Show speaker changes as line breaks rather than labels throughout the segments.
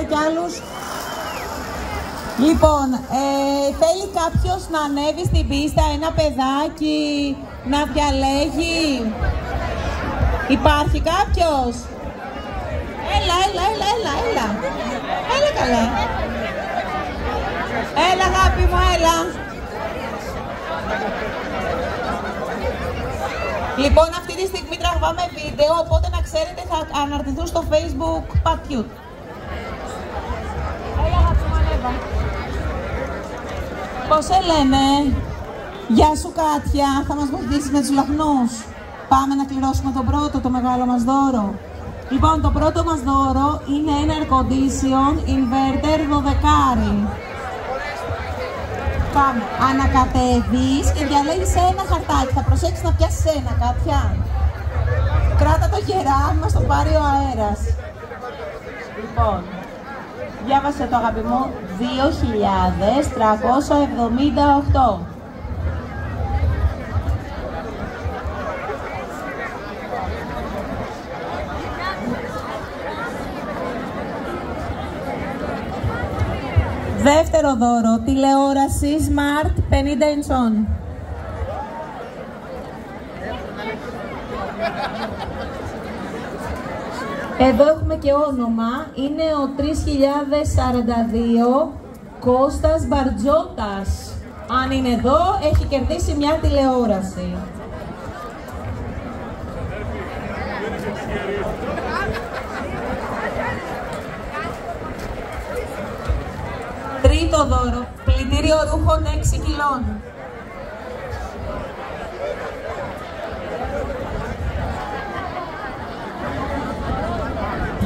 κι άλλους. Λοιπόν, θέλει κάποιος να ανέβει στην πίστα, ένα παιδάκι, να διαλέγει? Υπάρχει κάποιος? Έλα. Έλα καλά. Έλα αγάπη μου, έλα. Λοιπόν, αυτή τη στιγμή τραβάμε βίντεο, οπότε να ξέρετε θα αναρτηθούν στο Facebook Πατιούτ. Έλα αγάπη μου, ανέβα. Πώς σε λένε? Γεια σου Κάτια, θα μας βοηθήσεις με τους λαχνούς? Πάμε να κληρώσουμε τον πρώτο, το μεγάλο μας δώρο. Λοιπόν, το πρώτο μας δώρο είναι ένα air condition inverter 12. Πάμε. Ανακατεύεις και διαλέγεις ένα χαρτάκι. Θα προσέξεις να πιάσεις ένα, Κάτια. Κράτα το γερά, μας το πάρει ο αέρας. Λοιπόν, διάβασε το αγάπη μου. 2.378. Δεύτερο δώρο, τηλεόραση Smart 50 inch. Εδώ έχουμε και όνομα, είναι ο 3042 Κώστας Μπαρτζότας. Αν είναι εδώ, έχει κερδίσει μια τηλεόραση. Τρίτο δώρο, πλυντήριο ρούχων 6 κιλών.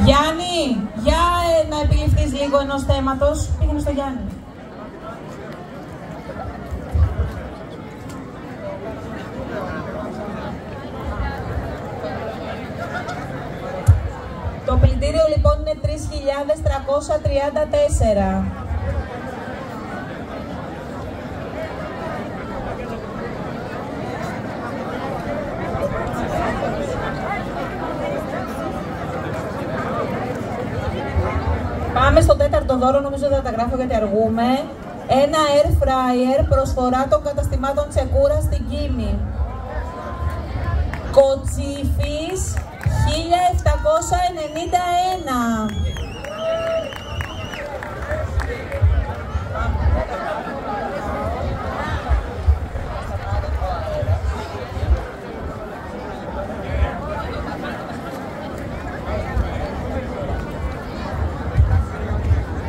Γιάννη, για να επιληφθείς λίγο ενός θέματος. Πήγαινε στο Γιάννη. Το πλυντήριο λοιπόν είναι 3.334. Πάμε στο τέταρτο δώρο, νομίζω δεν τα γράφω γιατί αργούμε. Ένα air fryer προσφορά των καταστημάτων Τσεκούρα στην Κίμη. Κοτσίφης 1791.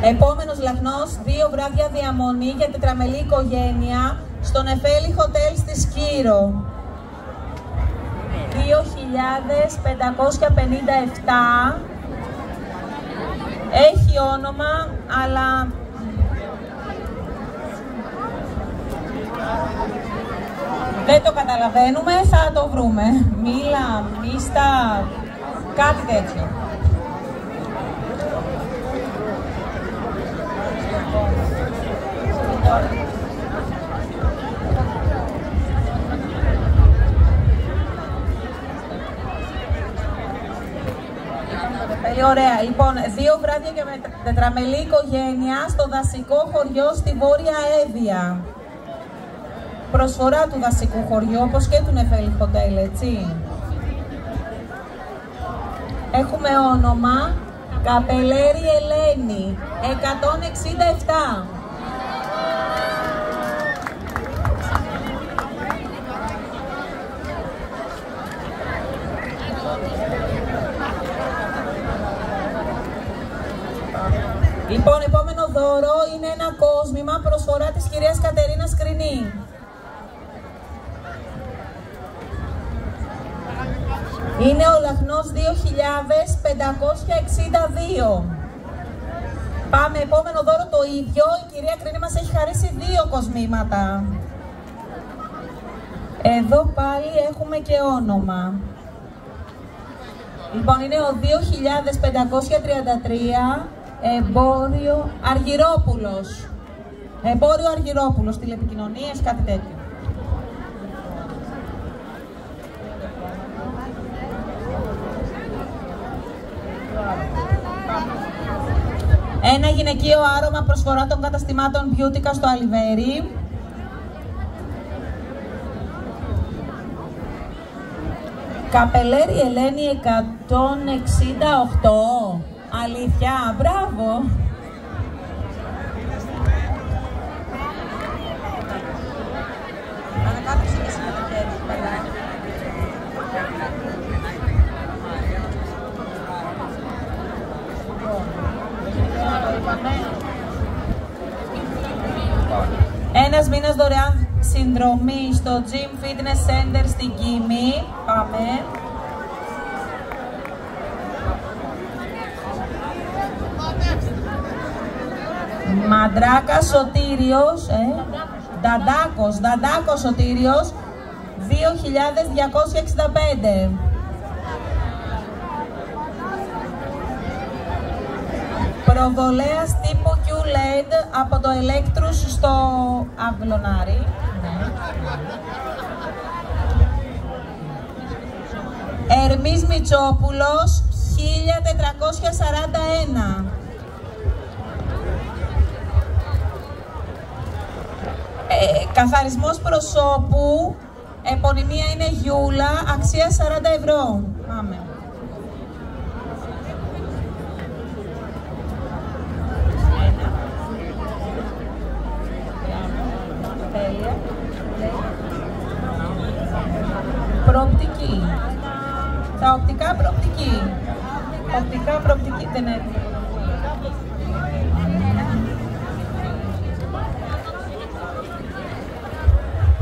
Επόμενος λαχνός, 2 βράδια διαμονή για τετραμελή οικογένεια στο Νεφέλη Hotel στη Σκύρο. 2.557. Έχει όνομα, αλλά δεν το καταλαβαίνουμε, θα το βρούμε. Μίλα, μίστα, κάτι τέτοιο. Πολύ ωραία. Λοιπόν, 2 βράδια και με τετραμελή οικογένεια στο δασικό χωριό στη Βόρεια Εύβοια. Προσφορά του δασικού χωριού, όπως και του Νεφέλη Hotel, έτσι. Έχουμε όνομα Καπελέρη Ελένη, 167. Λοιπόν, επόμενο δώρο είναι ένα κόσμημα προσφορά της κυρίας Κατερίνας Κρινή. Είναι ο λαχνός 2.562. Πάμε, επόμενο δώρο το ίδιο. Η κυρία Κρινή μας έχει χαρίσει 2 κοσμήματα. Εδώ πάλι έχουμε και όνομα. Λοιπόν, είναι ο 2.533. Εμπόριο Αργυρόπουλος. Εμπόριο Αργυρόπουλος, τηλεπικοινωνίες, κάτι τέτοιο. Ένα γυναικείο άρωμα προσφορά των καταστημάτων Beautica στο Αλιβέρι. Καπελέρη Ελένη 168. Αλήθεια, μπράβο. Ανακάτωσε και εσύ με το χέρι σου, καλά. Ένας μήνας δωρεάν συνδρομή στο Gym Fitness Center στην Κίμη. Πάμε. Μαντράκα Σωτήριος, Δαντάκος Σωτήριος, 2.265. Προβολέας τύπου QLED από το Electrus στο Αυλωνάρι. Ερμής Μητσόπουλος, 1.441. Καθαρισμός προσώπου, επωνυμία είναι Γιούλα, αξία 40 ευρώ. Πάμε. Τέλεια. Προοπτική. Τα οπτικά προοπτική. Οπτικά προοπτική δεν είναι.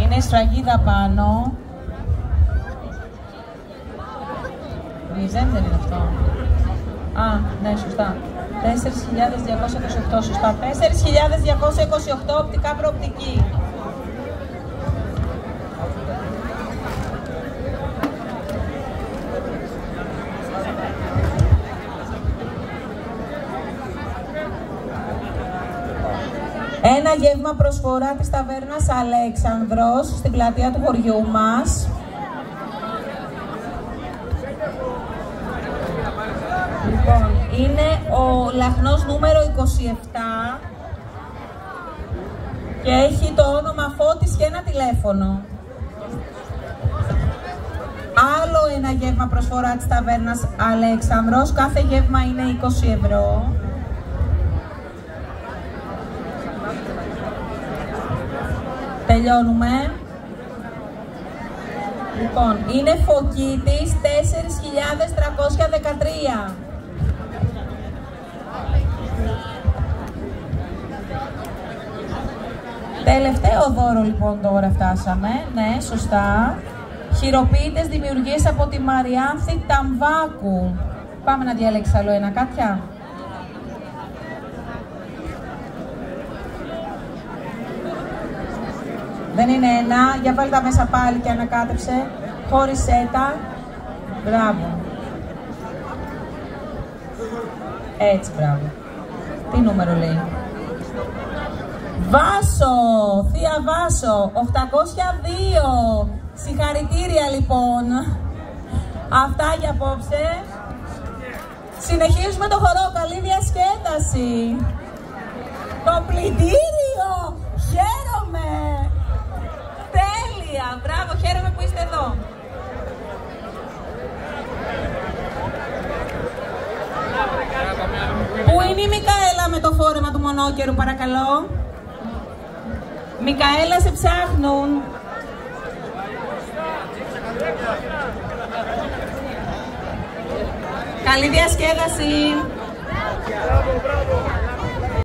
Είναι η σφραγίδα πάνω. Μηδέν δεν είναι αυτό. Α, ναι, σωστά. 4.228, σωστά. 4.228 οπτικά προοπτική. Ένα γεύμα προσφορά της ταβέρνας Αλέξανδρος στην πλατεία του χωριού μας. Λοιπόν, είναι ο λαχνός νούμερο 27 και έχει το όνομα Φώτης και ένα τηλέφωνο. Άλλο ένα γεύμα προσφορά της ταβέρνας Αλέξανδρος. Κάθε γεύμα είναι 20 ευρώ. Τελειώνουμε. Λοιπόν, είναι Φωκίτης 4.313. Τελευταίο δώρο λοιπόν τώρα φτάσαμε. Ναι, σωστά. Χειροποίητες δημιουργίες από τη Μαριάνθη Ταμβάκου. Πάμε να διαλέξεις άλλο ένα, Κάτια. Δεν είναι ένα, για βάλει τα μέσα πάλι και ανακάτεψε. Χώρισέ τα. Μπράβο. Έτσι, μπράβο. Τι νούμερο λέει? Βάσο, Θεία Βάσο, 802. Συγχαρητήρια λοιπόν. Αυτά για απόψε. Συνεχίζουμε το χορό, καλή διασκέδαση. Το πλυντήριο, χαίρομαι. Τέλεια, μπράβο, χαίρομαι που είστε εδώ. Πού είναι η Μικαέλα με το φόρεμα του μονόκερου, παρακαλώ? Μικαέλα, σε ψάχνουν. Καλή διασκέδαση. Μπράβο, μπράβο.